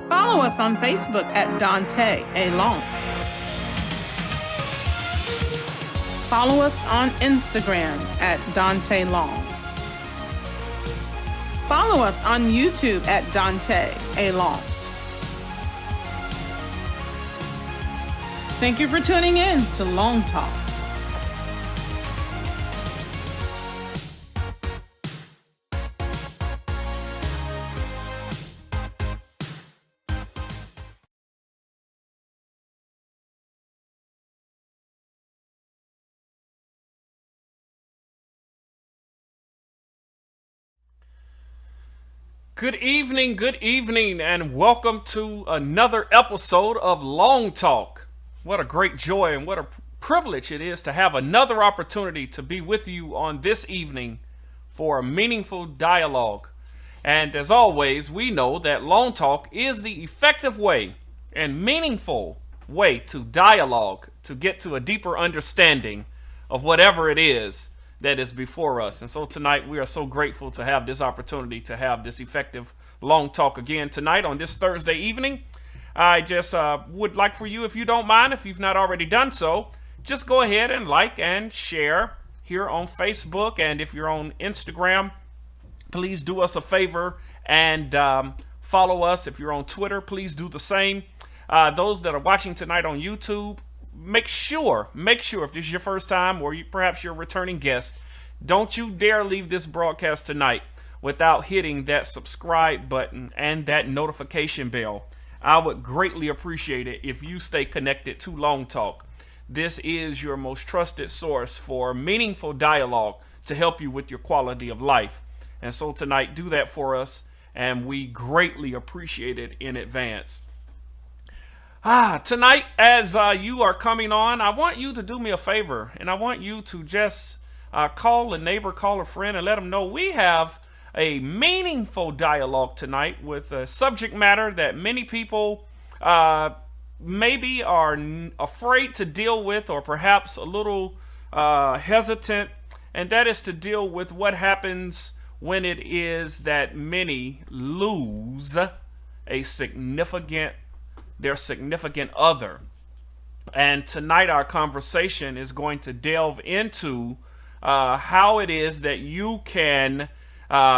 Follow us on Facebook at Daunta A. Long. Follow us on Instagram at Daunta Long. Follow us on YouTube at Daunta A. Long. Thank you for tuning in to Longtalk. Good evening, and welcome to another episode of Longtalk. What a great joy and what a privilege it is to have another opportunity to be with you on this evening for a meaningful dialogue. And as always, we know that Longtalk is the effective way and meaningful way to dialogue, to get to a deeper understanding of whatever it is that is before us. And so tonight we are so grateful to have this opportunity to have this effective long talk again tonight on this Thursday evening. I just would like for you, if you don't mind, if you've not already done so, just go ahead and like and share here on Facebook. And if you're on Instagram, please do us a favor and follow us. If you're on Twitter, please do the same. Those that are watching tonight on YouTube, make sure if this is your first time or perhaps you're a returning guest, don't you dare leave this broadcast tonight without hitting that subscribe button and that notification bell. I would greatly appreciate it if you stay connected to Long Talk. This is your most trusted source for meaningful dialogue to help you with your quality of life. And so tonight, do that for us, and we greatly appreciate it in advance. Tonight, as you are coming on, I want you to do me a favor, and I want you to just call a neighbor, call a friend, and let them know we have a meaningful dialogue tonight with a subject matter that many people maybe are afraid to deal with, or perhaps a little hesitant, and that is to deal with what happens when it is that many lose their significant other. And tonight our conversation is going to delve into how it is that you can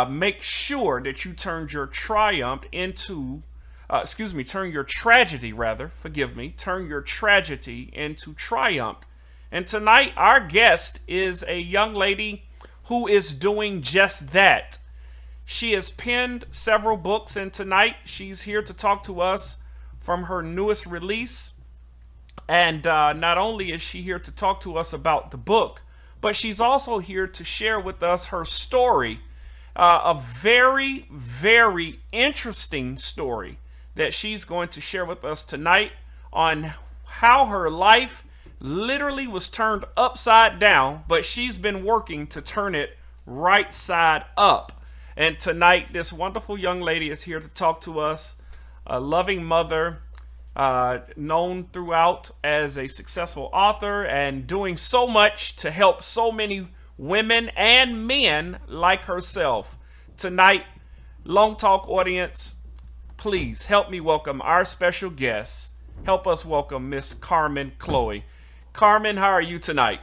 make sure that you turn your triumph into, turn your tragedy into triumph. And tonight our guest is a young lady who is doing just that. She has penned several books, and tonight she's here to talk to us from her newest release. And not only is she here to talk to us about the book, but she's also here to share with us her story, a very, very interesting story that she's going to share with us tonight on how her life literally was turned upside down, but she's been working to turn it right side up. And tonight, this wonderful young lady is here to talk to us, a loving mother, known throughout as a successful author and doing so much to help so many women and men like herself. Tonight, Long Talk audience, please help me welcome our special guest. Help us welcome Miss Carmen Chloe. Carmen, how are you tonight?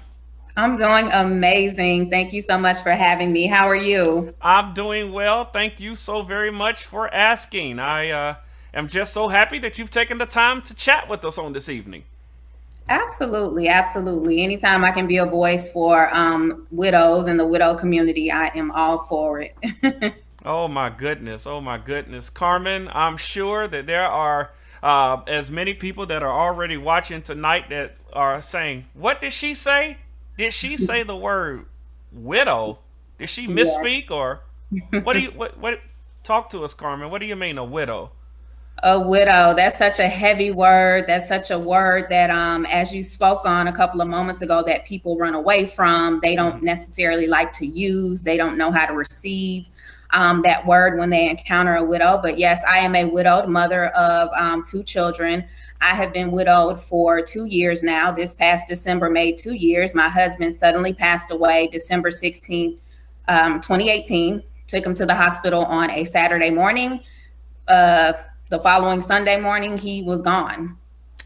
I'm doing amazing. Thank you so much for having me. How are you? I'm doing well. Thank you so very much for asking. I am just so happy that you've taken the time to chat with us on this evening. Absolutely, absolutely. Anytime I can be a voice for widows and the widow community, I am all for it. Oh my goodness. Oh my goodness. Carmen, I'm sure that there are as many people that are already watching tonight that are saying, what did she say? Did she say the word widow? Did she Yeah. misspeak or what do you what talk to us, Carmen? What do you mean a widow? A widow, that's such a heavy word. That's such a word that, as you spoke on a couple of moments ago, that people run away from. They Hmm. don't necessarily like to use. They don't know how to receive that word when they encounter a widow. But yes, I am a widowed mother of two children. I have been widowed for 2 years now. This past December made 2 years. My husband suddenly passed away December 16th, 2018. Took him to the hospital on a Saturday morning. uh the following Sunday morning, he was gone,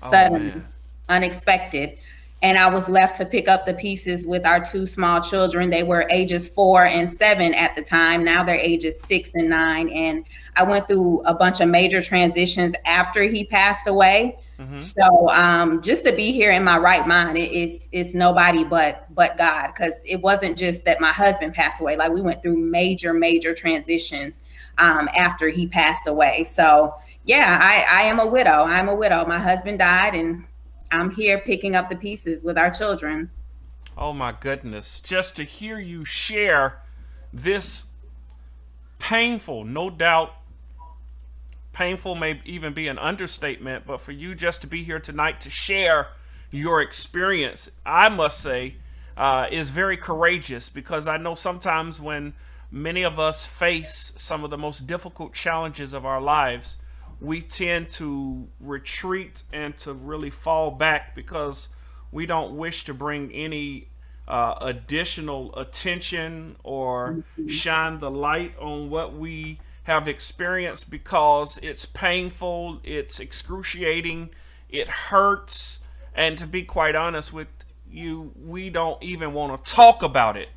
Oh suddenly, man. unexpected. And I was left to pick up the pieces with our two small children. They were ages 4 and 7 at the time. Now they're ages 6 and 9. And I went through a bunch of major transitions after he passed away. Hmm. So just to be here in my right mind, it's nobody but God, because it wasn't just that my husband passed away. Like, we went through major transitions after he passed away. So yeah, I am a widow. I'm a widow. My husband died, and I'm here picking up the pieces with our children. Oh my goodness. Just to hear you share this painful, no doubt painful may even be an understatement, but for you just to be here tonight to share your experience, I must say, is very courageous, because I know sometimes when many of us face some of the most difficult challenges of our lives, we tend to retreat and to really fall back because we don't wish to bring any additional attention or shine the light on what we have experienced, because it's painful, it's excruciating, it hurts, and to be quite honest with you, we don't even want to talk about it.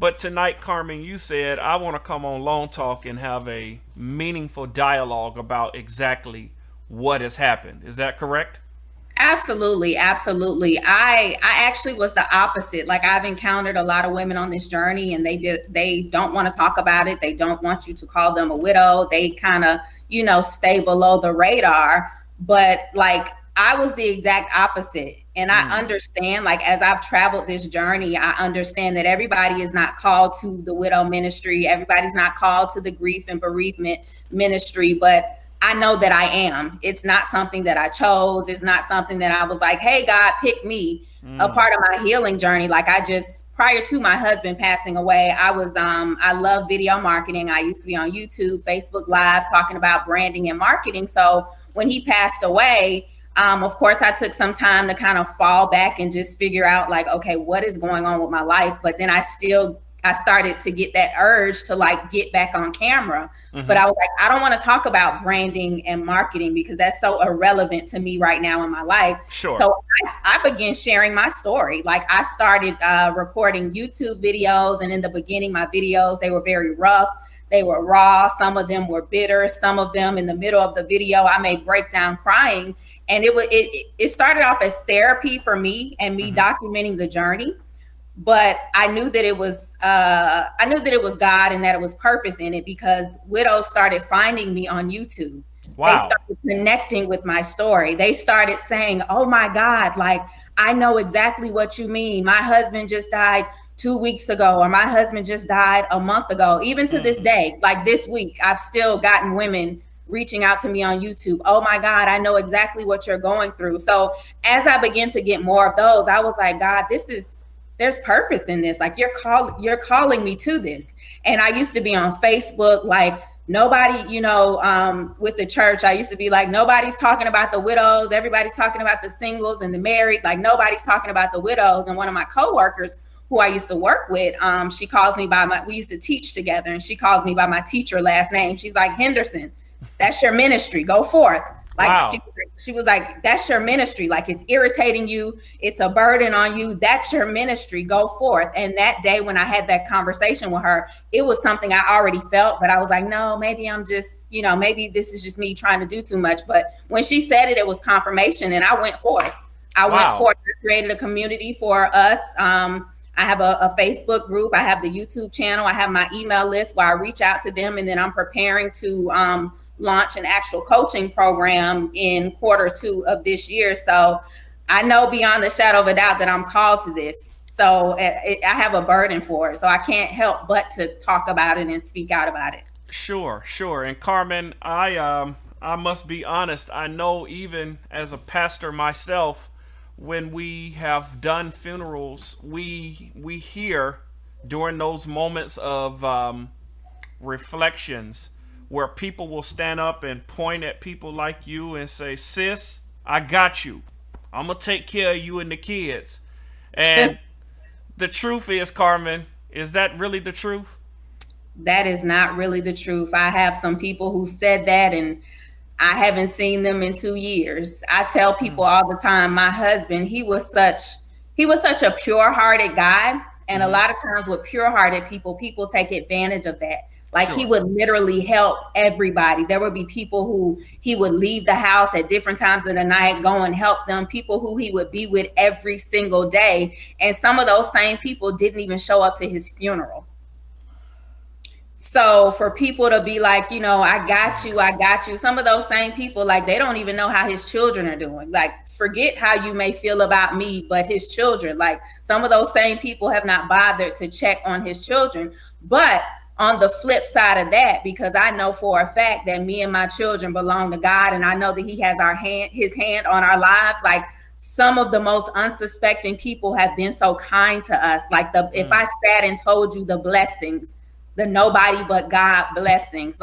But tonight, Carmen, you said, I want to come on Long Talk and have a meaningful dialogue about exactly what has happened. Is that correct? Absolutely, absolutely. I actually was the opposite. Like, I've encountered a lot of women on this journey, and they don't want to talk about it. They don't want you to call them a widow. They kind of, stay below the radar. But like, I was the exact opposite. And I Mm. understand, like, as I've traveled this journey, I understand that everybody is not called to the widow ministry. Everybody's not called to the grief and bereavement ministry, but I know that I am. It's not something that I chose. It's not something that I was like, hey, God, pick me. A Mm. part of my healing journey. Like, I just, prior to my husband passing away, I love video marketing. I used to be on YouTube, Facebook Live, talking about branding and marketing. So when he passed away, of course, I took some time to kind of fall back and just figure out, like, okay, what is going on with my life? But then I started to get that urge to, like, get back on camera. But Hmm. I was like, I don't want to talk about branding and marketing because that's so irrelevant to me right now in my life. Sure. So I began sharing my story. Like, I started recording YouTube videos, and in the beginning, my videos, they were very rough. They were raw. Some of them were bitter. Some of them, in the middle of the video, I may break down crying. And it started off as therapy for me and me Hmm. documenting the journey. But I knew that it was God and that it was purpose in it, because widows started finding me on YouTube. They Wow. started connecting with my story. They started saying, oh my God, like, I know exactly what you mean. My husband just died 2 weeks ago, or my husband just died a month ago. Even to this Mm. day, like this week, I've still gotten women reaching out to me on YouTube. Oh my God, I know exactly what you're going through. So as I began to get more of those, I was like, God, there's purpose in this. Like you're calling me to this. And I used to be on Facebook, like nobody, with the church, I used to be like, nobody's talking about the widows. Everybody's talking about the singles and the married. Like nobody's talking about the widows. And one of my coworkers who I used to work with, she calls me we used to teach together, and she calls me by my teacher last name. She's like, Henderson, that's your ministry. Go forth. Like wow. She was like, that's your ministry. Like it's irritating you. It's a burden on you. That's your ministry. Go forth. And that day when I had that conversation with her, it was something I already felt, but I was like, no, maybe I'm just, maybe this is just me trying to do too much. But when she said it, it was confirmation, and I went forth. I created a community for us. I have a Facebook group. I have the YouTube channel. I have my email list where I reach out to them, and then I'm preparing to launch an actual coaching program in Q2 of this year. So I know beyond the shadow of a doubt that I'm called to this. So I have a burden for it. So I can't help but to talk about it and speak out about it. Sure. And Carmen, I must be honest. I know even as a pastor myself, when we have done funerals, we hear during those moments of reflections where people will stand up and point at people like you and say, sis, I got you. I'm going to take care of you and the kids. And the truth is, Carmen, is that really the truth? That is not really the truth. I have some people who said that, and I haven't seen them in 2 years. I tell people all the time, my husband, he was such a pure-hearted guy. And a lot of times with pure-hearted people take advantage of that. Like he would literally help everybody. There would be people who he would leave the house at different times of the night, go and help them, people who he would be with every single day. And some of those same people didn't even show up to his funeral. So for people to be like, I got you. Some of those same people, like they don't even know how his children are doing. Like forget how you may feel about me, but his children, like some of those same people have not bothered to check on his children. But on the flip side of that, because I know for a fact that me and my children belong to God, and I know that he has his hand on our lives, like some of the most unsuspecting people have been so kind to us. Like if I sat and told you the blessings, the nobody but God blessings,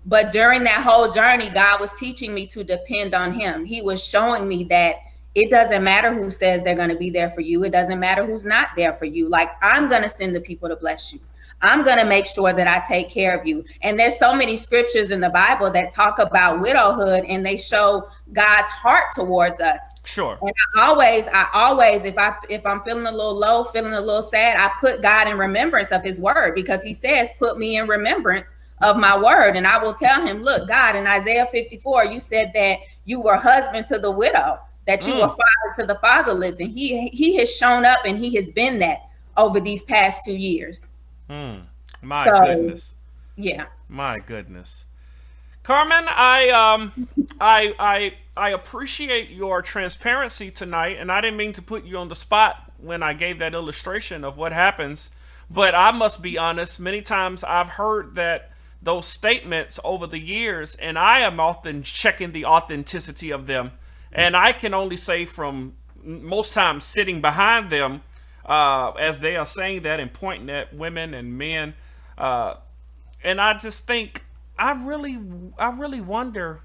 but during that whole journey, God was teaching me to depend on him. He was showing me that it doesn't matter who says they're going to be there for you. It doesn't matter who's not there for you. Like I'm going to send the people to bless you. I'm going to make sure that I take care of you. And there's so many scriptures in the Bible that talk about widowhood, and they show God's heart towards us. Sure. And I always, if I'm feeling a little low, feeling a little sad, I put God in remembrance of his word, because he says, put me in remembrance of my word. And I will tell him, look, God, in Isaiah 54, you said that you were husband to the widow, that you were father to the fatherless. And he has shown up, and he has been that over these past 2 years. My goodness. Yeah. My goodness. Carmen, I appreciate your transparency tonight, and I didn't mean to put you on the spot when I gave that illustration of what happens, but I must be honest, many times I've heard that those statements over the years, and I am often checking the authenticity of them, and I can only say from most times sitting behind them, as they are saying that and pointing at women and men, and I just think I really wonder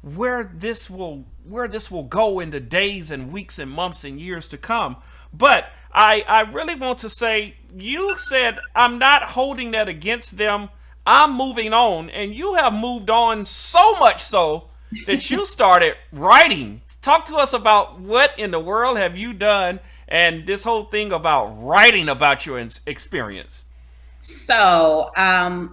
where this will go in the days and weeks and months and years to come. But I really want to say, you said I'm not holding that against them. I'm moving on, and you have moved on so much so that you started writing. Talk to us about what in the world have you done, and this whole thing about writing about your experience. So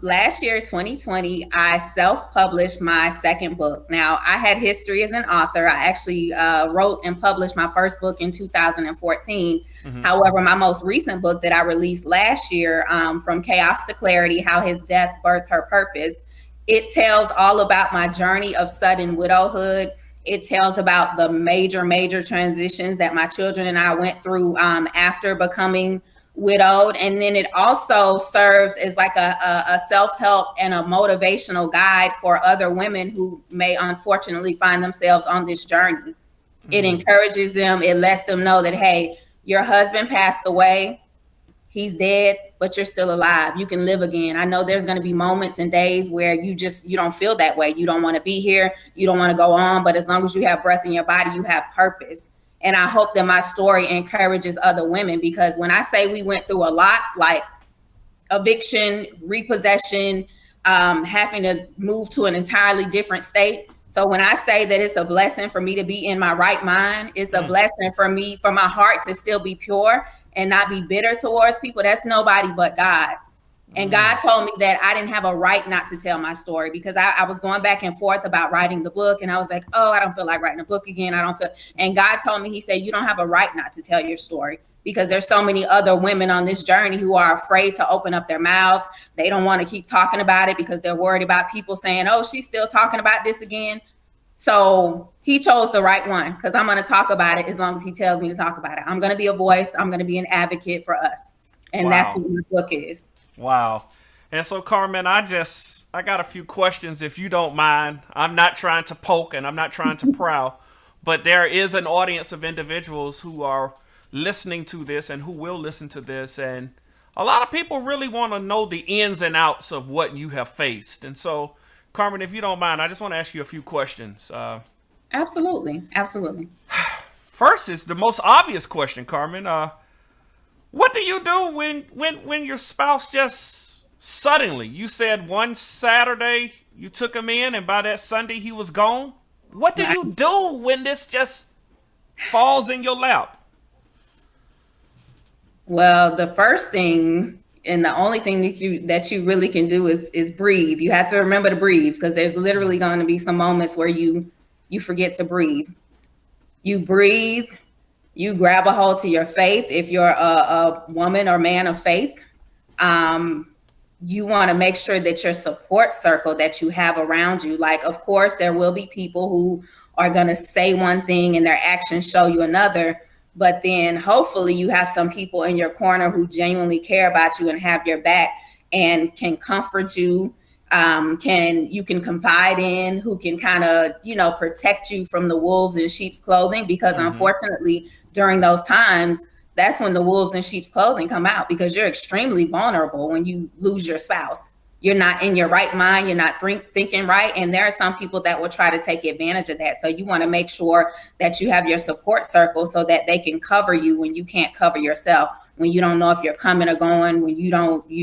last year, 2020, I self-published my second book. Now, I had history as an author. I actually wrote and published my first book in 2014. However, my most recent book that I released last year, From Chaos to Clarity, How His Death Birthed Her Purpose, it tells all about my journey of sudden widowhood. It tells about the major transitions that my children and I went through after becoming widowed. And then it also serves as like a self-help and a motivational guide for other women who may unfortunately find themselves on this journey. It encourages them. It lets them know that, hey, Your husband passed away. He's dead, but you're still alive. You can live again. I know there's going to be moments and days where you don't feel that way. You don't want to be here. You don't want to go on. But as long as you have breath in your body, you have purpose. And I hope that my story encourages other women, because when I say we went through a lot, like eviction, repossession, having to move to an entirely different state. So when I say that it's a blessing for me to be in my right mind, it's a blessing for me, for my heart to still be pure and not be bitter towards people. That's nobody but God. And God told me that I didn't have a right not to tell my story, because I was going back and forth about writing the book. And I was like, oh, I don't feel like writing a book again. And God told me, he said, you don't have a right not to tell your story, because there's so many other women on this journey who are afraid to open up their mouths. They don't want to keep talking about it because they're worried about people saying, oh, she's still talking about this again. So he chose the right one, because I'm going to talk about it as long as he tells me to talk about it. I'm going to be a voice. I'm going to be an advocate for us. And that's what my book is. Wow. And so, Carmen, I got a few questions, if you don't mind. I'm not trying to poke and I'm not trying to prowl, but there is an audience of individuals who are listening to this and who will listen to this. And a lot of people really want to know the ins and outs of what you have faced. And so, Carmen, if you don't mind, I just want to ask you a few questions. Absolutely. Absolutely. First is the most obvious question, Carmen. What do you do when your spouse just suddenly, you said one Saturday you took him in and by that Sunday he was gone? What do you do when this just falls in your lap? Well, the first thing and the only thing that you really can do is breathe. You have to remember to breathe, because there's literally going to be some moments where you forget to breathe. You breathe, you grab a hold to your faith. If you're a woman or man of faith, you want to make sure that your support circle that you have around you, like, of course, there will be people who are going to say one thing and their actions show you another. But then hopefully you have some people in your corner who genuinely care about you and have your back and can comfort you, you can confide in, who can kind of, protect you from the wolves in sheep's clothing. Because unfortunately, during those times, that's when the wolves in sheep's clothing come out, because you're extremely vulnerable when you lose your spouse. You're not in your right mind. You're not thinking right. And there are some people that will try to take advantage of that. So you want to make sure that you have your support circle so that they can cover you when you can't cover yourself, when you don't know if you're coming or going, when you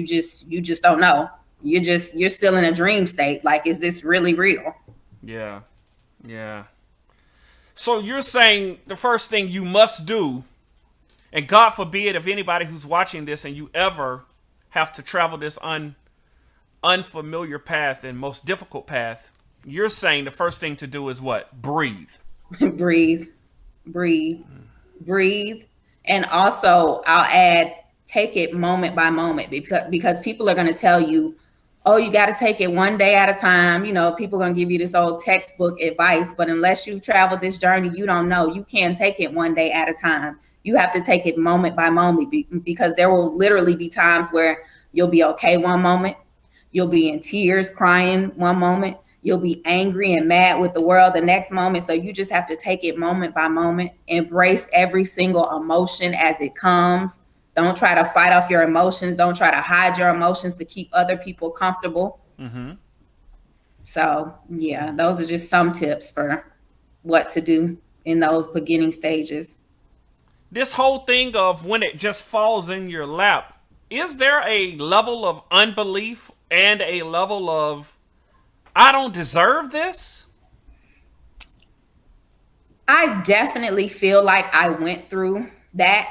just don't know. You're still in a dream state. Like, is this really real? Yeah. Yeah. So you're saying the first thing you must do, and God forbid if anybody who's watching this and you ever have to travel this unfamiliar path and most difficult path, you're saying the first thing to do is what? Breathe. breathe. And also I'll add, take it moment by moment, because people are going to tell you, oh, you got to take it one day at a time. People are going to give you this old textbook advice, but unless you've traveled this journey, you don't know. You can't take it one day at a time. You have to take it moment by moment, because there will literally be times where you'll be okay one moment. You'll be in tears, crying one moment. You'll be angry and mad with the world the next moment. So you just have to take it moment by moment. Embrace every single emotion as it comes. Don't try to fight off your emotions. Don't try to hide your emotions to keep other people comfortable. Mm-hmm. So, yeah, those are just some tips for what to do in those beginning stages. This whole thing of when it just falls in your lap, is there a level of unbelief and a level of, I don't deserve this? I definitely feel like I went through that.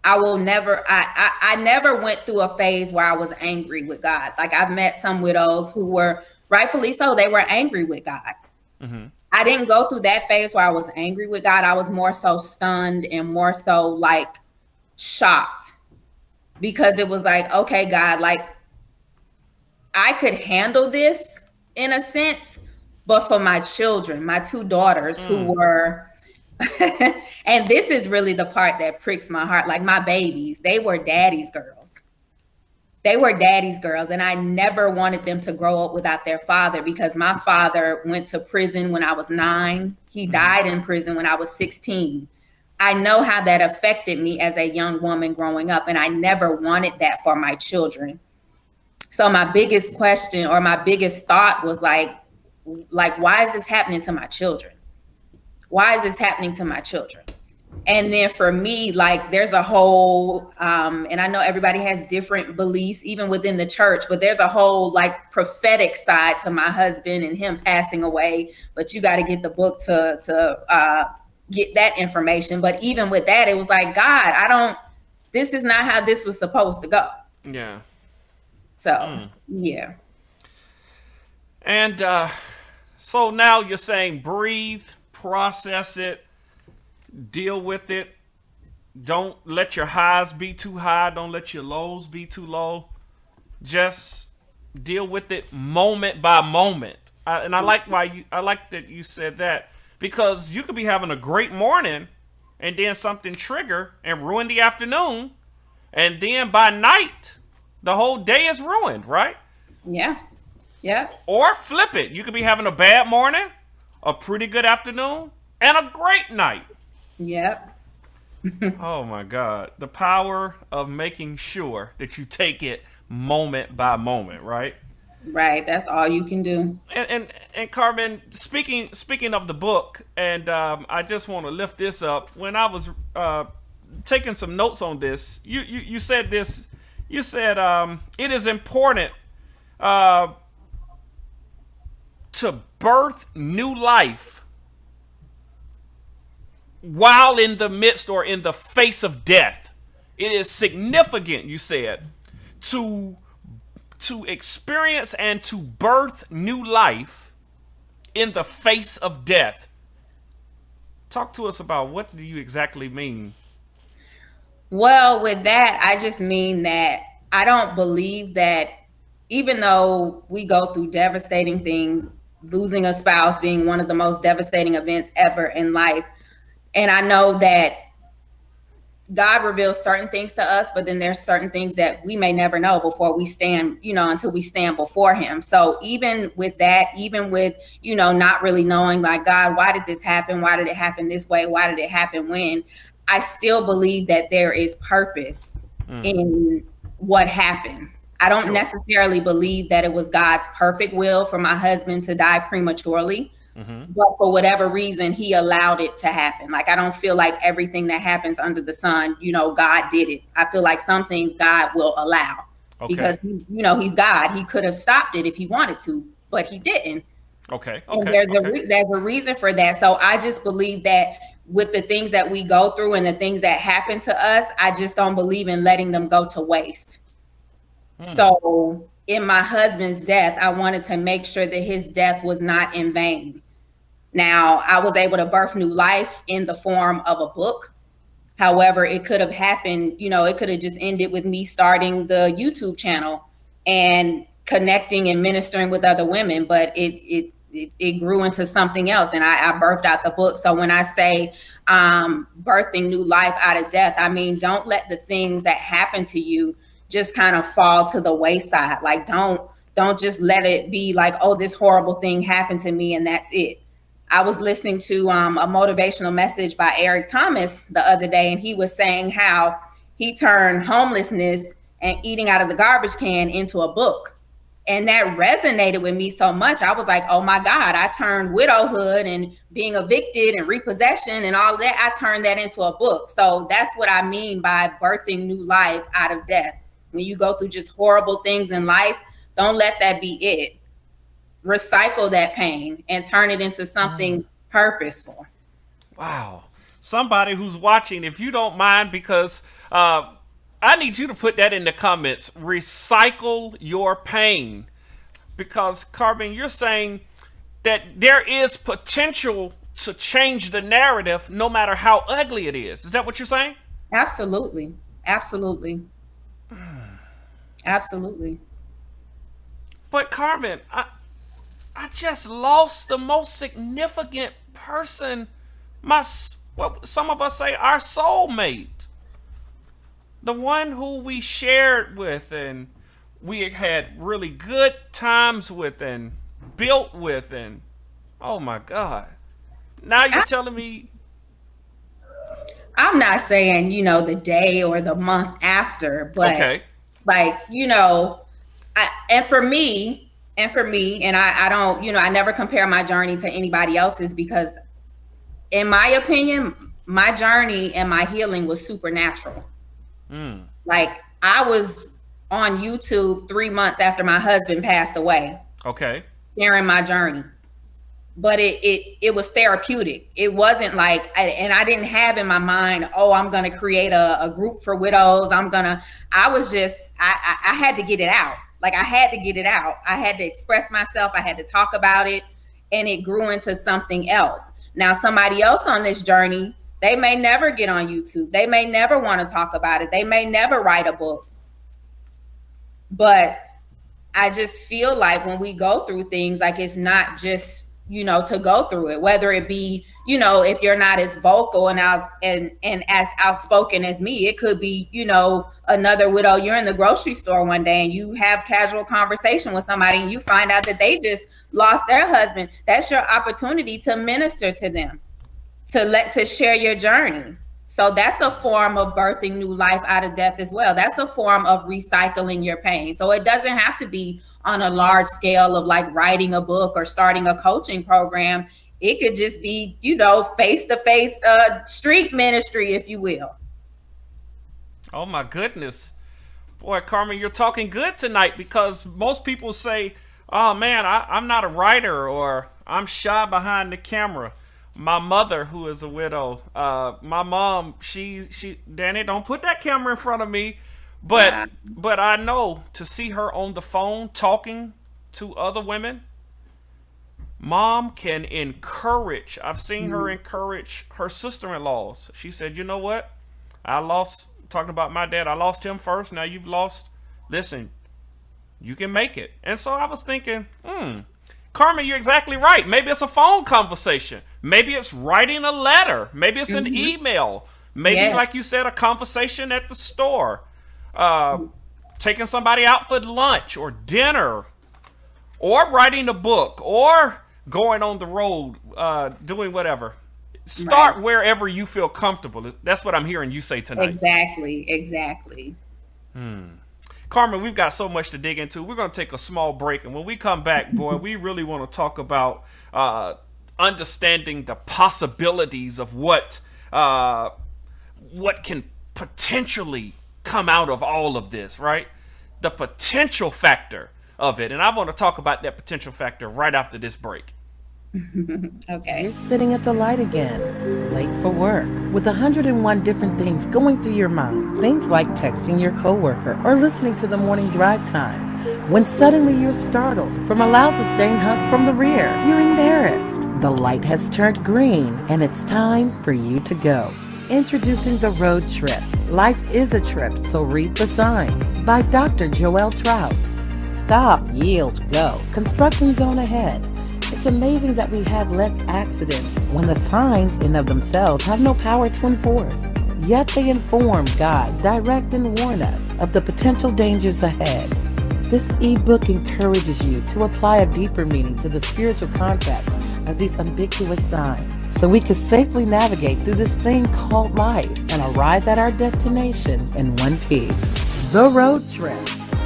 I never went through a phase where I was angry with God. Like, I've met some widows who were rightfully so, they were angry with God. Mm-hmm. I didn't go through that phase where I was angry with God. I was more so stunned and more so like shocked, because it was like, okay, God, like, I could handle this in a sense, but for my children, my two daughters who were, and this is really the part that pricks my heart, like my babies, they were daddy's girls. And I never wanted them to grow up without their father, because my father went to prison when I was 9. He died in prison when I was 16. I know how that affected me as a young woman growing up, and I never wanted that for my children. So my biggest question or my biggest thought was like, why is this happening to my children? Why is this happening to my children? And then for me, like there's a whole, and I know everybody has different beliefs, even within the church, but there's a whole like prophetic side to my husband and him passing away. But you got to get the book to get that information. But even with that, it was like, God, this is not how this was supposed to go. Yeah. So, yeah. And so now you're saying breathe, process it, deal with it. Don't let your highs be too high. Don't let your lows be too low. Just deal with it moment by moment. And I like that you said that, because you could be having a great morning and then something trigger and ruin the afternoon. And then by night, the whole day is ruined, right? Yeah. Yeah. Or flip it. You could be having a bad morning, a pretty good afternoon, and a great night. Yep. Oh my God. The power of making sure that you take it moment by moment, right? Right. That's all you can do. And Carmen, speaking of the book, and I just want to lift this up. When I was taking some notes on this, you said this. You said it is important to birth new life while in the midst or in the face of death. It is significant, you said, to experience and to birth new life in the face of death. Talk to us about, what do you exactly mean? Well, with that, I just mean that I don't believe that, even though we go through devastating things, losing a spouse being one of the most devastating events ever in life. And I know that God reveals certain things to us, but then there's certain things that we may never know before we stand, until we stand before him. So even with that, even with, not really knowing, like, God, why did this happen? Why did it happen this way? Why did it happen when? I still believe that there is purpose in what happened. I don't necessarily believe that it was God's perfect will for my husband to die prematurely. But for whatever reason, he allowed it to happen. Like, I don't feel like everything that happens under the sun, God did it. I feel like some things God will allow because, he's God. He could have stopped it if he wanted to, but he didn't. Okay. And there's a reason for that. So I just believe that with the things that we go through and the things that happen to us, I just don't believe in letting them go to waste. So in my husband's death, I wanted to make sure that his death was not in vain. Now, I was able to birth new life in the form of a book. However, it could have happened, it could have just ended with me starting the YouTube channel and connecting and ministering with other women, but it grew into something else, and I birthed out the book. So when I say birthing new life out of death, I mean, don't let the things that happen to you just kind of fall to the wayside. Like, don't just let it be like, oh, this horrible thing happened to me and that's it. I was listening to a motivational message by Eric Thomas the other day, and he was saying how he turned homelessness and eating out of the garbage can into a book. And that resonated with me so much. I was like, oh my God, I turned widowhood and being evicted and repossession and all that, I turned that into a book. So that's what I mean by birthing new life out of death. When you go through just horrible things in life, don't let that be it. Recycle that pain and turn it into something purposeful. Wow. Somebody who's watching, if you don't mind, because I need you to put that in the comments. Recycle your pain. Because, Carmen, you're saying that there is potential to change the narrative no matter how ugly it is. Is that what you're saying? Absolutely. Absolutely. Absolutely. But, Carmen, I just lost the most significant person, some of us say our soulmate. The one who we shared with and we had really good times with and built with, and oh my God. Now you're telling me. I'm not saying, the day or the month after, but Okay. like, and for me, and I don't, I never compare my journey to anybody else's, because in my opinion, my journey and my healing was supernatural. Like, I was on YouTube 3 months after my husband passed away, Okay. sharing my journey. But it was therapeutic. It wasn't like, and I didn't have in my mind, oh, I'm gonna create a group for widows. I was just, I had to get it out. Like, I had to get it out. I had to express myself. I had to talk about it, and it grew into something else. Now, somebody else on this journey, they may never get on YouTube. They may never want to talk about it. They may never write a book. But I just feel like when we go through things, like, it's not just, to go through it, whether it be, if you're not as vocal and as outspoken as me, it could be, another widow. You're in the grocery store one day and you have casual conversation with somebody and you find out that they just lost their husband. That's your opportunity to minister to them, to share your journey. So that's a form of birthing new life out of death as well. That's a form of recycling your pain. So it doesn't have to be on a large scale of like writing a book or starting a coaching program. It could just be, face-to-face street ministry, if you will. Oh my goodness. Boy, Carmen, you're talking good tonight, because most people say, oh man, I'm not a writer, or I'm shy behind the camera. My mother, who is a widow, my mom, she Danny, don't put that camera in front of me. But I know, to see her on the phone talking to other women, mom can encourage. I've seen her encourage her sister-in-laws. She said, you know what? Talking about my dad, I lost him first. Now you've lost. Listen, you can make it. And so I was thinking, Carmen, you're exactly right. Maybe it's a phone conversation. Maybe it's writing a letter. Maybe it's an email. Maybe, like you said, a conversation at the store. Taking somebody out for lunch or dinner. Or writing a book. Or going on the road, doing whatever. Start wherever you feel comfortable. That's what I'm hearing you say tonight. Exactly. Carmen, we've got so much to dig into. We're going to take a small break. And when we come back, boy, we really want to talk about understanding the possibilities of what can potentially come out of all of this, right? The potential factor of it. And I want to talk about that potential factor right after this break. Okay. You're sitting at the light again, late for work, with 101 different things going through your mind. Things like texting your coworker or listening to the morning drive time. When suddenly you're startled from a loud sustained hug from the rear, you're embarrassed. The light has turned green and it's time for you to go. Introducing the road trip. Life is a trip, so read the signs. By Dr. Joelle Trout. Stop, yield, go. Construction zone ahead. It's amazing that we have less accidents when the signs in of themselves have no power to enforce. Yet they inform, guide, direct, and warn us of the potential dangers ahead. This ebook encourages you to apply a deeper meaning to the spiritual context of these ambiguous signs, so we can safely navigate through this thing called life and arrive at our destination in one piece. The Road Trip.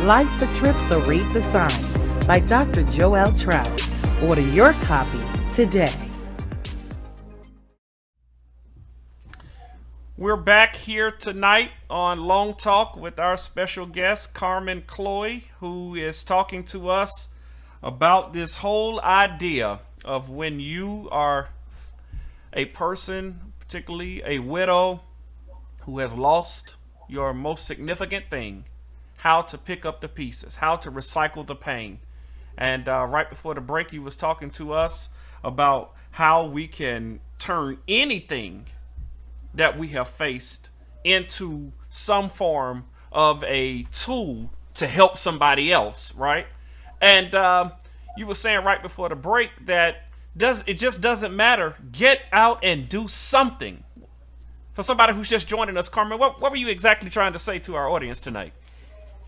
Life's a trip, so read the signs. By Dr. Joelle Trout. Order your copy today. We're back here tonight on Longtalk with our special guest, Carmen Chloe, who is talking to us about this whole idea of when you are a person, particularly a widow, who has lost your most significant thing, how to pick up the pieces, how to recycle the pain. And right before the break, you was talking to us about how we can turn anything that we have faced into some form of a tool to help somebody else, right? And you were saying right before the break that it just doesn't matter. Get out and do something. For somebody who's just joining us, Carmen, what were you exactly trying to say to our audience tonight?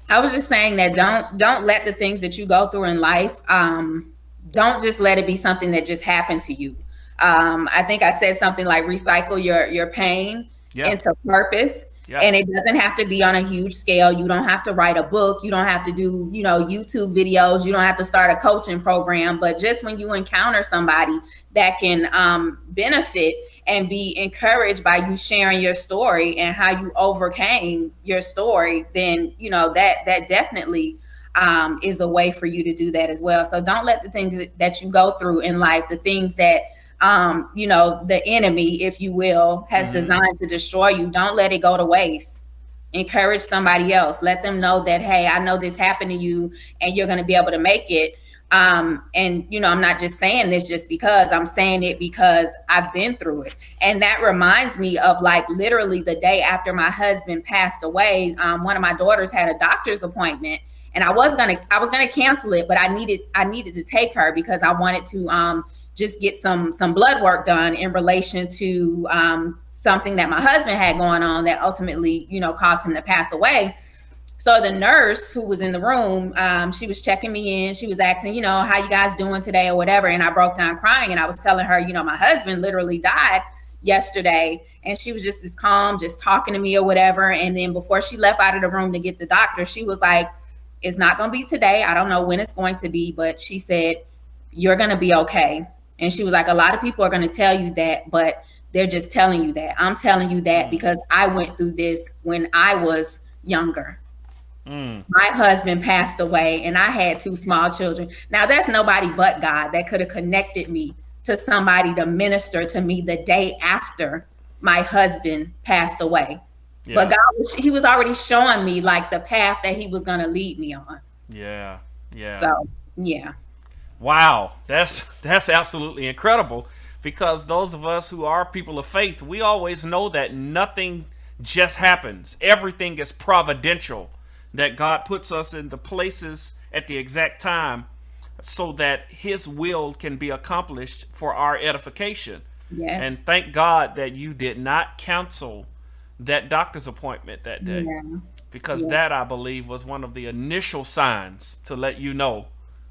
I was just saying that don't let the things that you go through in life, don't just let it be something that just happened to you. I think I said something like recycle your pain. Yeah. into purpose. Yeah. And it doesn't have to be on a huge scale. You don't have to write a book. You don't have to do, YouTube videos. You don't have to start a coaching program. But just when you encounter somebody that can benefit and be encouraged by you sharing your story and how you overcame your story, then, that definitely is a way for you to do that as well. So don't let the things that you go through in life, the things that the enemy, if you will, has designed to destroy you, don't let it go to waste. Encourage somebody else. Let them know that, hey, I know this happened to you and you're going to be able to make it. And, I'm not just saying this just because, I'm saying it because I've been through it. And that reminds me of like literally the day after my husband passed away. One of my daughters had a doctor's appointment and I was going to cancel it, but I needed to take her because I wanted to, just get some blood work done in relation to something that my husband had going on that ultimately, caused him to pass away. So the nurse who was in the room, she was checking me in. She was asking, how you guys doing today or whatever. And I broke down crying and I was telling her, my husband literally died yesterday. And she was just as calm, just talking to me or whatever. And then before she left out of the room to get the doctor, she was like, it's not going to be today. I don't know when it's going to be, but she said, you're going to be okay. And she was like, a lot of people are going to tell you that, but they're just telling you that. I'm telling you that because I went through this when I was younger. My husband passed away and I had 2 small children. Now that's nobody but God that could have connected me to somebody to minister to me the day after my husband passed away. Yeah. But God, he was already showing me like the path that he was going to lead me on. Yeah. Yeah. So, yeah. Wow, that's absolutely incredible, because those of us who are people of faith, we always know that nothing just happens. Everything is providential, that God puts us in the places at the exact time so that his will can be accomplished for our edification. Yes. And thank God that you did not cancel that doctor's appointment that day, because that, I believe, was one of the initial signs to let you know,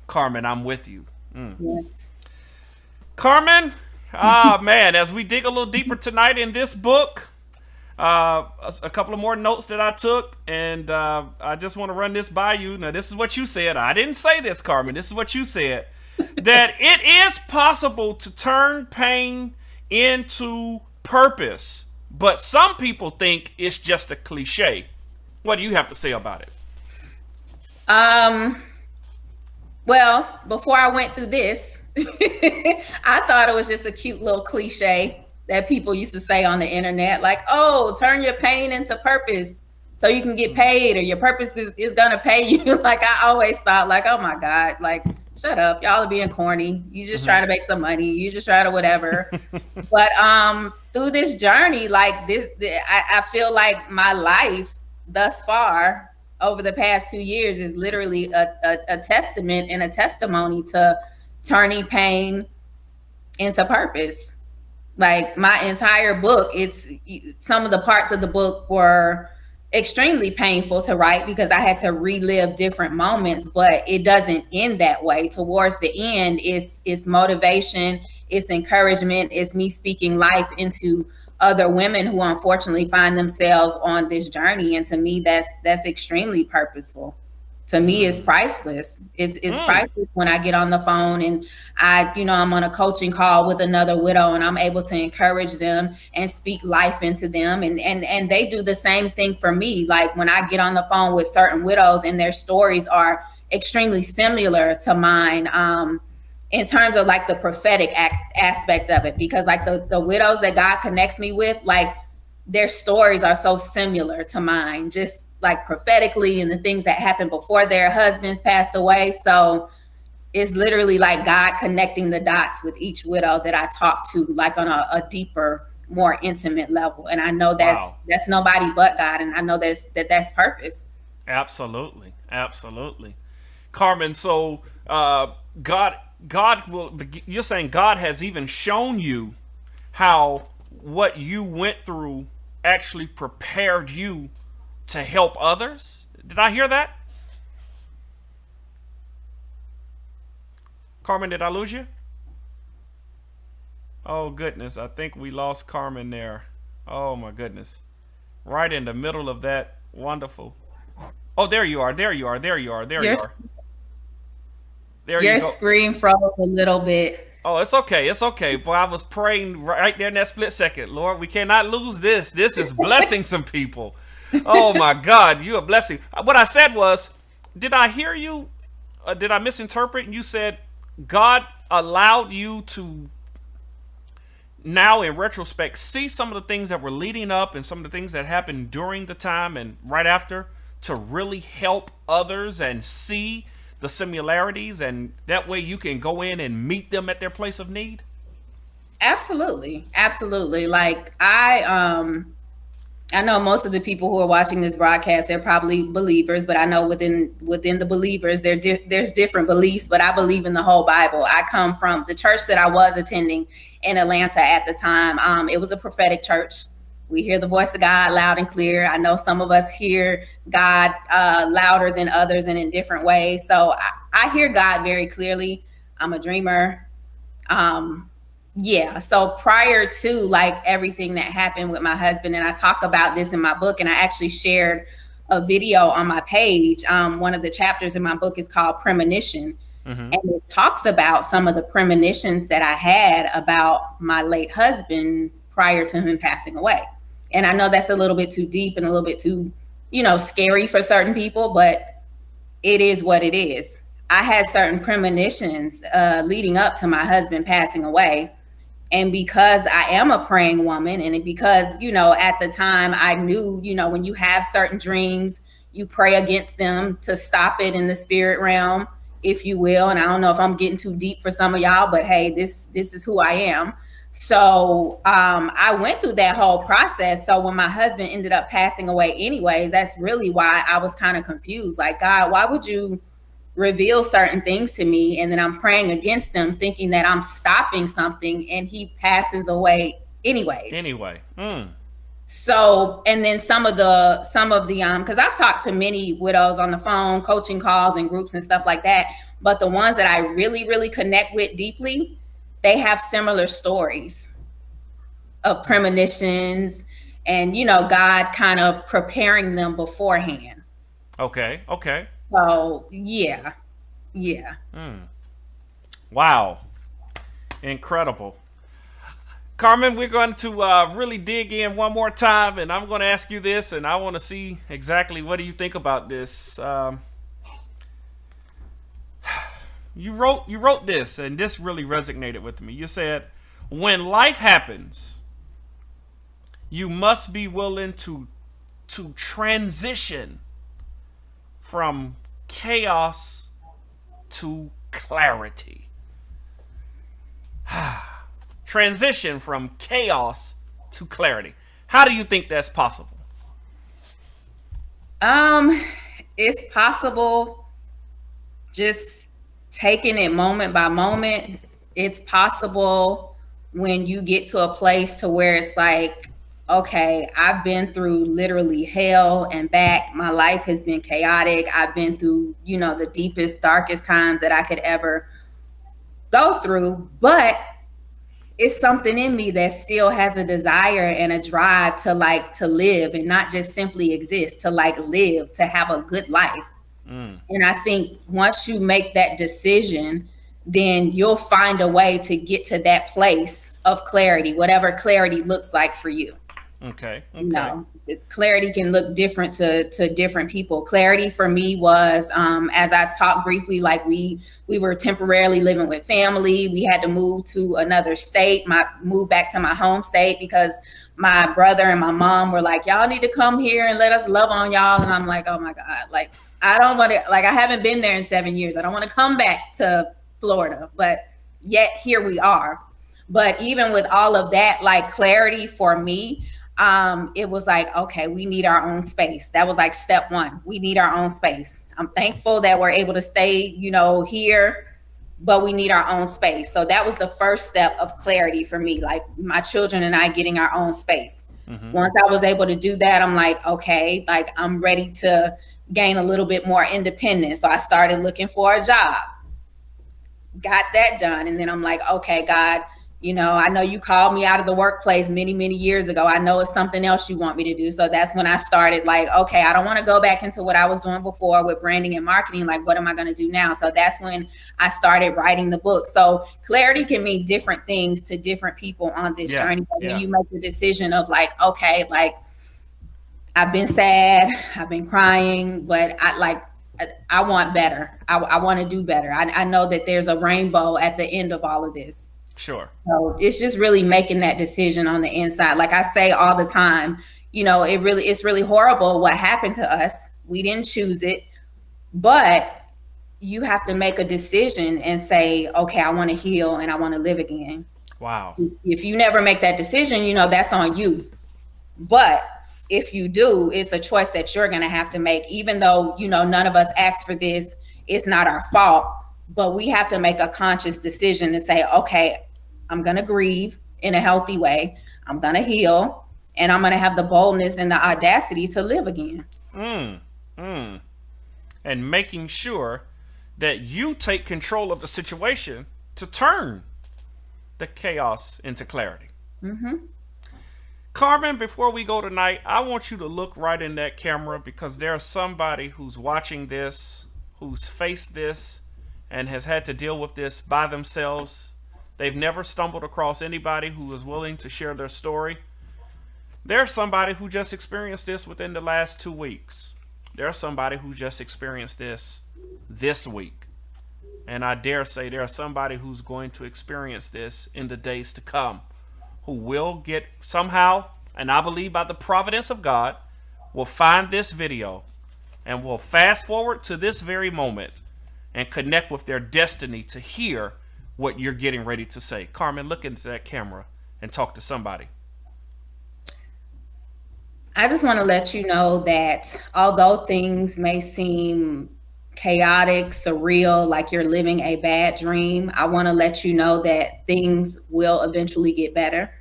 Carmen, I'm with you. Yes. Carmen, man, as we dig a little deeper tonight in this book, a couple of more notes that I took, and I just want to run this by you. Now, this is what you said. I didn't say this, Carmen. This is what you said. That it is possible to turn pain into purpose, but some people think it's just a cliche. What do you have to say about it? Well, before I went through this, I thought it was just a cute little cliche that people used to say on the internet, like, oh, turn your pain into purpose so you can get paid, or your purpose is going to pay you. Like, I always thought, like, oh my God, like, shut up. Y'all are being corny. You just try to make some money. You just try to whatever. But through this journey, like I feel like my life thus far over the past 2 years is literally a testament and a testimony to turning pain into purpose. Like my entire book, some of the parts of the book were extremely painful to write because I had to relive different moments, but it doesn't end that way. Towards the end, it's motivation, it's encouragement, it's me speaking life into other women who unfortunately find themselves on this journey. And to me, that's extremely purposeful. To me, it's priceless. It's priceless when I get on the phone and I'm on a coaching call with another widow and I'm able to encourage them and speak life into them. And they do the same thing for me. Like when I get on the phone with certain widows and their stories are extremely similar to mine, in terms of like the prophetic aspect of it, because like the widows that God connects me with, like their stories are so similar to mine, just like prophetically and the things that happened before their husbands passed away. So it's literally like God connecting the dots with each widow that I talk to, like on a deeper, more intimate level. And I know that's nobody but God. And I know that's purpose. Absolutely. Absolutely. Carmen, so God will, you're saying God has even shown you how what you went through actually prepared you to help others? Did I hear that? Carmen, did I lose you? Oh goodness, I think we lost Carmen there. Oh my goodness. Right in the middle of that. Wonderful. Oh, there you are. There you are. There you are. There you Your are. There you your go. screen froze a little bit. Oh, it's okay. It's okay. Boy, I was praying right there in that split second. Lord, we cannot lose this. This is blessing some people. Oh my God, you a blessing. What I said was, did I hear you? Did I misinterpret? And you said God allowed you to now, in retrospect, see some of the things that were leading up and some of the things that happened during the time and right after to really help others and see the similarities, and that way you can go in and meet them at their place of need. Absolutely. Absolutely. Like I know most of the people who are watching this broadcast, they're probably believers, but I know within the believers, there's different beliefs, but I believe in the whole Bible. I come from the church that I was attending in Atlanta at the time. It was a prophetic church. We hear the voice of God loud and clear. I know some of us hear God louder than others and in different ways. So I hear God very clearly. I'm a dreamer. Yeah. So prior to like everything that happened with my husband, and I talk about this in my book, and I actually shared a video on my page. One of the chapters in my book is called Premonition. And it talks about some of the premonitions that I had about my late husband prior to him passing away. And I know that's a little bit too deep and a little bit too, scary for certain people, but it is what it is. I had certain premonitions leading up to my husband passing away. And because I am a praying woman, and because, at the time I knew, when you have certain dreams, you pray against them to stop it in the spirit realm, if you will. And I don't know if I'm getting too deep for some of y'all, but hey, this is who I am. So I went through that whole process. So when my husband ended up passing away anyways, that's really why I was kind of confused. Like, God, why would you reveal certain things to me, and then I'm praying against them, thinking that I'm stopping something, and he passes away anyways. Anyway. So, and then some of the because I've talked to many widows on the phone, coaching calls and groups and stuff like that, but the ones that I really, really connect with deeply, they have similar stories of premonitions and, God kind of preparing them beforehand. Okay. So, yeah. Wow. Incredible. Carmen, we're going to really dig in one more time, and I'm going to ask you this, and I want to see exactly what do you think about this. You wrote this, and this really resonated with me. You said, when life happens, you must be willing to transition from chaos to clarity. Transition from chaos to clarity. How do you think that's possible? It's possible just taking it moment by moment. It's possible when you get to a place to where it's like, okay, I've been through literally hell and back. My life has been chaotic. I've been through, the deepest, darkest times that I could ever go through, but it's something in me that still has a desire and a drive to live and not just simply exist, to live, to have a good life. And I think once you make that decision, then you'll find a way to get to that place of clarity, whatever clarity looks like for you. Okay. Clarity can look different to different people. Clarity for me was, as I talked briefly, like we were temporarily living with family. We had to move to another state, move back to my home state, because my brother and my mom were like, y'all need to come here and let us love on y'all. And I'm like, oh my God, like, I don't want to, like, I haven't been there in 7 years. I don't want to come back to Florida, but yet here we are. But even with all of that, like, clarity for me, it was like, okay, we need our own space. That was like step one. We need our own space. I'm thankful that we're able to stay, here, but we need our own space. So that was the first step of clarity for me, like my children and I getting our own space. Once I was able to do that, I'm like, okay, like I'm ready to gain a little bit more independence. So I started looking for a job, got that done. And then I'm like, okay, God, I know you called me out of the workplace many, many years ago. I know it's something else you want me to do. So that's when I started like, okay, I don't want to go back into what I was doing before with branding and marketing. Like, what am I going to do now? So that's when I started writing the book. So clarity can mean different things to different people on this journey. But when you make the decision of like, okay, like I've been sad, I've been crying, but I want better. I want to do better. I know that there's a rainbow at the end of all of this. Sure. So it's just really making that decision on the inside. Like I say all the time, it's really horrible what happened to us. We didn't choose it, but you have to make a decision and say, okay, I want to heal and I want to live again. Wow. If you never make that decision, that's on you. But if you do, it's a choice that you're going to have to make, even though, none of us asked for this. It's not our fault. But we have to make a conscious decision to say, okay, I'm going to grieve in a healthy way. I'm going to heal, and I'm going to have the boldness and the audacity to live again. And making sure that you take control of the situation to turn the chaos into clarity. Mm-hmm. Carmen, before we go tonight, I want you to look right in that camera, because there's somebody who's watching this, who's faced this, and has had to deal with this by themselves. They've never stumbled across anybody who is willing to share their story. There's somebody who just experienced this within the last 2 weeks. There's somebody who just experienced this week. And I dare say there's somebody who's going to experience this in the days to come, who will get somehow, and I believe by the providence of God, will find this video and will fast forward to this very moment and connect with their destiny to hear what you're getting ready to say. Carmen, look into that camera and talk to somebody. I just want to let you know that although things may seem chaotic, surreal, like you're living a bad dream, I want to let you know that things will eventually get better.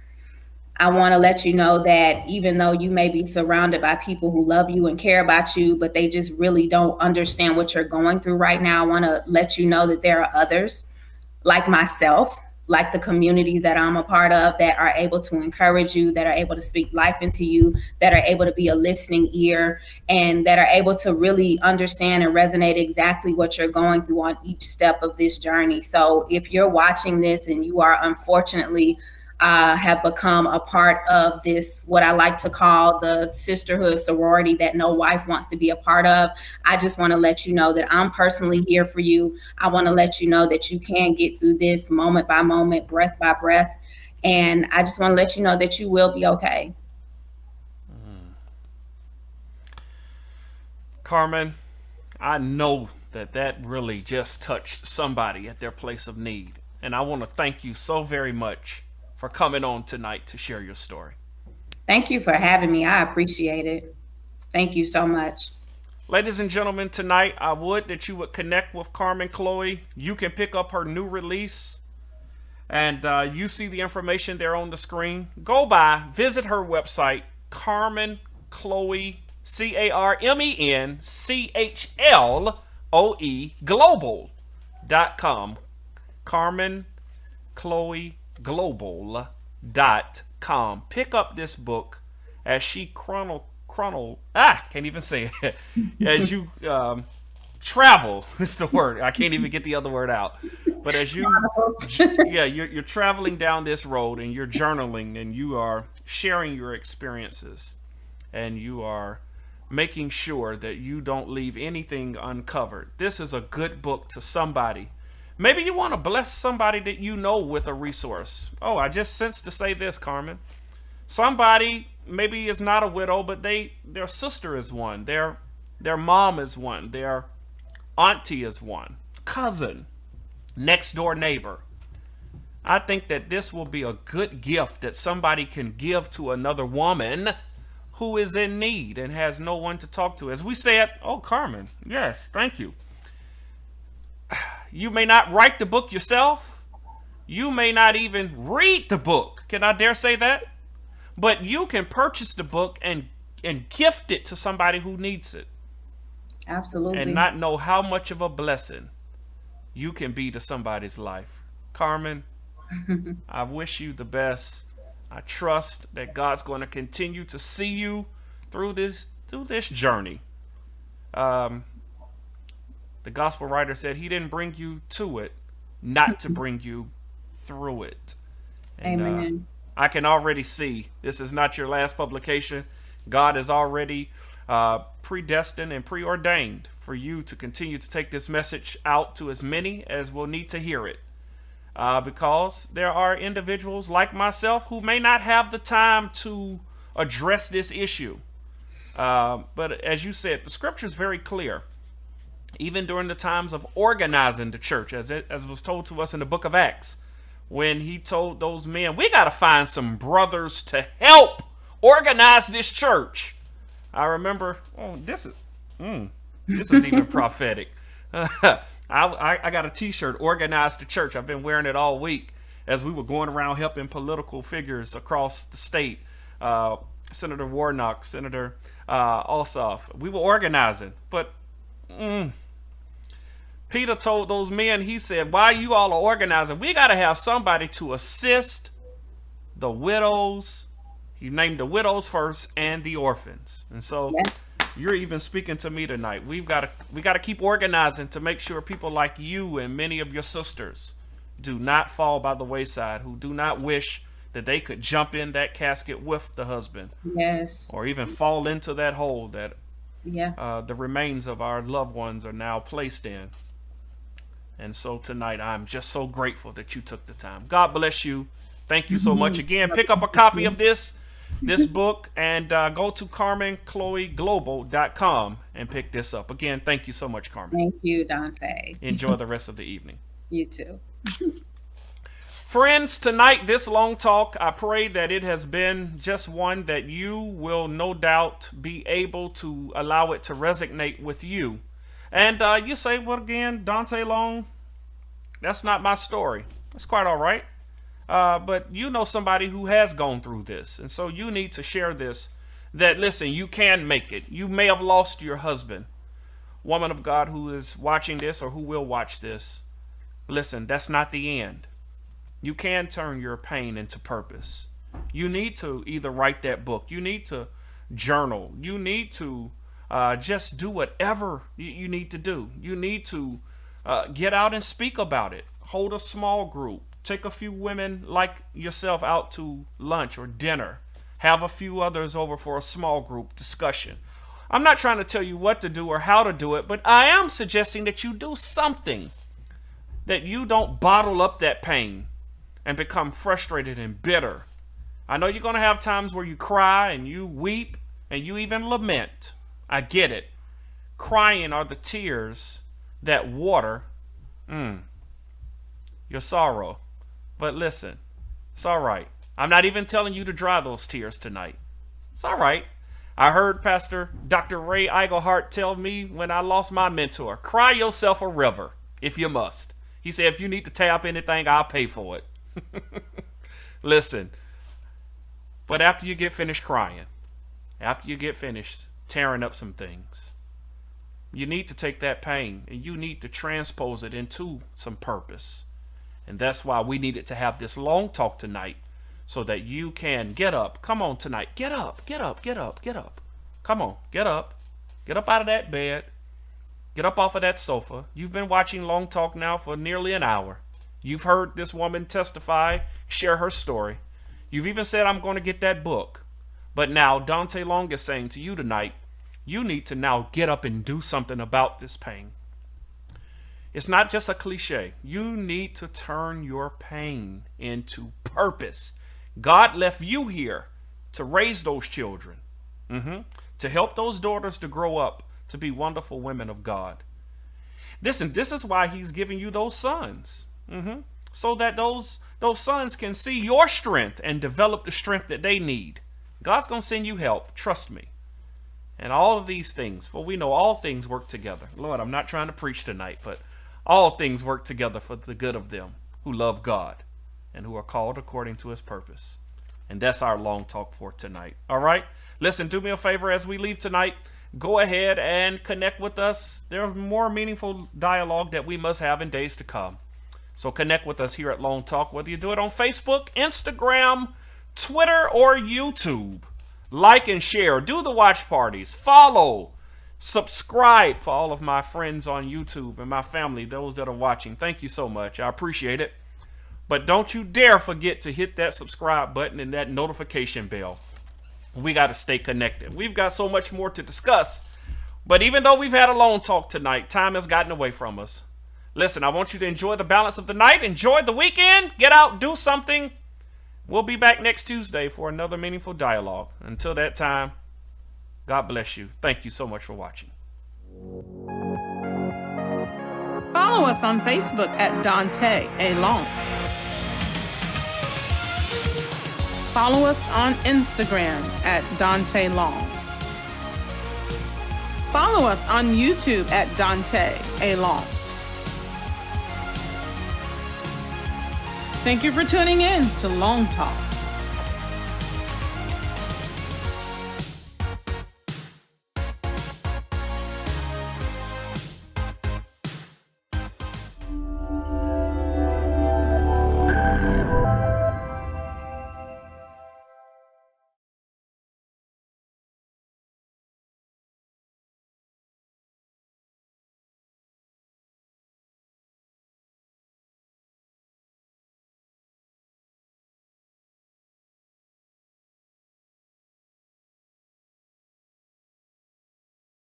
I want to let you know that even though you may be surrounded by people who love you and care about you, but they just really don't understand what you're going through right now, I want to let you know that there are others like myself, like the communities that I'm a part of, that are able to encourage you, that are able to speak life into you, that are able to be a listening ear, and that are able to really understand and resonate exactly what you're going through on each step of this journey. So if you're watching this and you are unfortunately have become a part of this, what I like to call the sisterhood sorority that no wife wants to be a part of, I just want to let you know that I'm personally here for you. I want to let you know that you can get through this moment by moment, breath by breath. And I just want to let you know that you will be okay. Carmen, I know that really just touched somebody at their place of need. And I want to thank you so very much for coming on tonight to share your story. Thank you for having me. I appreciate it. Thank you so much. Ladies and gentlemen, tonight I would that you would connect with Carmen Chloe. You can pick up her new release, and you see the information there on the screen. Go by, visit her website, Carmen Chloe, CarmenChloe global.com. Carmen Chloe global.com. Pick up this book as she can't even say it. As you travel, it's the word. I can't even get the other word out. But as you're traveling down this road and you're journaling and you are sharing your experiences and you are making sure that you don't leave anything uncovered. This is a good book to somebody. Maybe you want to bless somebody that you know with a resource. Oh, I just sensed to say this, Carmen. Somebody maybe is not a widow, but their sister is one. Their mom is one. Their auntie is one. Cousin. Next door neighbor. I think that this will be a good gift that somebody can give to another woman who is in need and has no one to talk to. As we said, oh, Carmen, yes, thank you. You may not write the book yourself. You may not even read the book. Can I dare say that? But you can purchase the book and gift it to somebody who needs it. Absolutely. And not know how much of a blessing you can be to somebody's life. Carmen, I wish you the best. I trust that God's going to continue to see you through this journey. The gospel writer said he didn't bring you to it, not to bring you through it. And, Amen. I can already see this is not your last publication. God has already predestined and preordained for you to continue to take this message out to as many as will need to hear it. Because there are individuals like myself who may not have the time to address this issue. But as you said, the scripture is very clear. Even during the times of organizing the church, as was told to us in the book of Acts, when he told those men, we got to find some brothers to help organize this church. I remember, this is even prophetic. I got a t-shirt, Organize the Church. I've been wearing it all week as we were going around helping political figures across the state. Senator Warnock, Senator Ossoff. We were organizing, but Peter told those men, he said, while you all are organizing, we got to have somebody to assist the widows. He named the widows first and the orphans. And so you're even speaking to me tonight. We got to keep organizing to make sure people like you and many of your sisters do not fall by the wayside, who do not wish that they could jump in that casket with the husband. Yes. Or even fall into that hole that the remains of our loved ones are now placed in. And so tonight, I'm just so grateful that you took the time. God bless you. Thank you so much. Again, pick up a copy of this book and go to CarmenChloeGlobal.com and pick this up. Again, thank you so much, Carmen. Thank you, Daunta. Enjoy the rest of the evening. You too. Friends, tonight, this long talk, I pray that it has been just one that you will no doubt be able to allow it to resonate with you. And you say, well, again, Daunta Long, that's not my story. That's quite all right. But you know somebody who has gone through this. And so you need to share this, that, listen, you can make it. You may have lost your husband. Woman of God who is watching this or who will watch this, listen, that's not the end. You can turn your pain into purpose. You need to either write that book. You need to journal. You need to just do whatever you need to do. You need to get out and speak about it. Hold a small group. Take a few women like yourself out to lunch or dinner. Have a few others over for a small group discussion. I'm not trying to tell you what to do or how to do it, but I am suggesting that you do something, that you don't bottle up that pain and become frustrated and bitter. I know you're going to have times where you cry and you weep and you even lament. I get it. Crying are the tears that water your sorrow. But listen, it's all right. I'm not even telling you to dry those tears tonight. It's all right. I heard Pastor Dr. Ray Eigelhart tell me when I lost my mentor, cry yourself a river if you must. He said, if you need to tap anything, I'll pay for it. Listen, but after you get finished crying, after you get finished tearing up some things, you need to take that pain and you need to transpose it into some purpose. And that's why we needed to have this long talk tonight, so that you can get up. Come on tonight. Get up, get up, get up, get up. Come on, get up. Get up out of that bed. Get up off of that sofa. You've been watching Long Talk now for nearly an hour. You've heard this woman testify, share her story. You've even said, I'm going to get that book. But now Daunta Long is saying to you tonight, you need to now get up and do something about this pain. It's not just a cliche. You need to turn your pain into purpose. God left you here to raise those children, to help those daughters to grow up to be wonderful women of God. Listen, this is why he's giving you those sons, so that those sons can see your strength and develop the strength that they need. God's going to send you help. Trust me. And all of these things, for we know all things work together. Lord, I'm not trying to preach tonight, but all things work together for the good of them who love God and who are called according to his purpose. And that's our long talk for tonight. All right? Listen, do me a favor as we leave tonight. Go ahead and connect with us. There's more meaningful dialogue that we must have in days to come. So connect with us here at Long Talk, whether you do it on Facebook, Instagram, Twitter, or YouTube. Like and share. Do the watch parties. Follow. Subscribe for all of my friends on YouTube and my family, those that are watching. Thank you so much. I appreciate it. But don't you dare forget to hit that subscribe button and that notification bell. We got to stay connected. We've got so much more to discuss. But even though we've had a long talk tonight, time has gotten away from us. Listen, I want you to enjoy the balance of the night. Enjoy the weekend. Get out, do something. We'll be back next Tuesday for another meaningful dialogue. Until that time, God bless you. Thank you so much for watching. Follow us on Facebook at Daunta A. Long. Follow us on Instagram at Daunta Long. Follow us on YouTube at Daunta A. Long. Thank you for tuning in to Long Talk.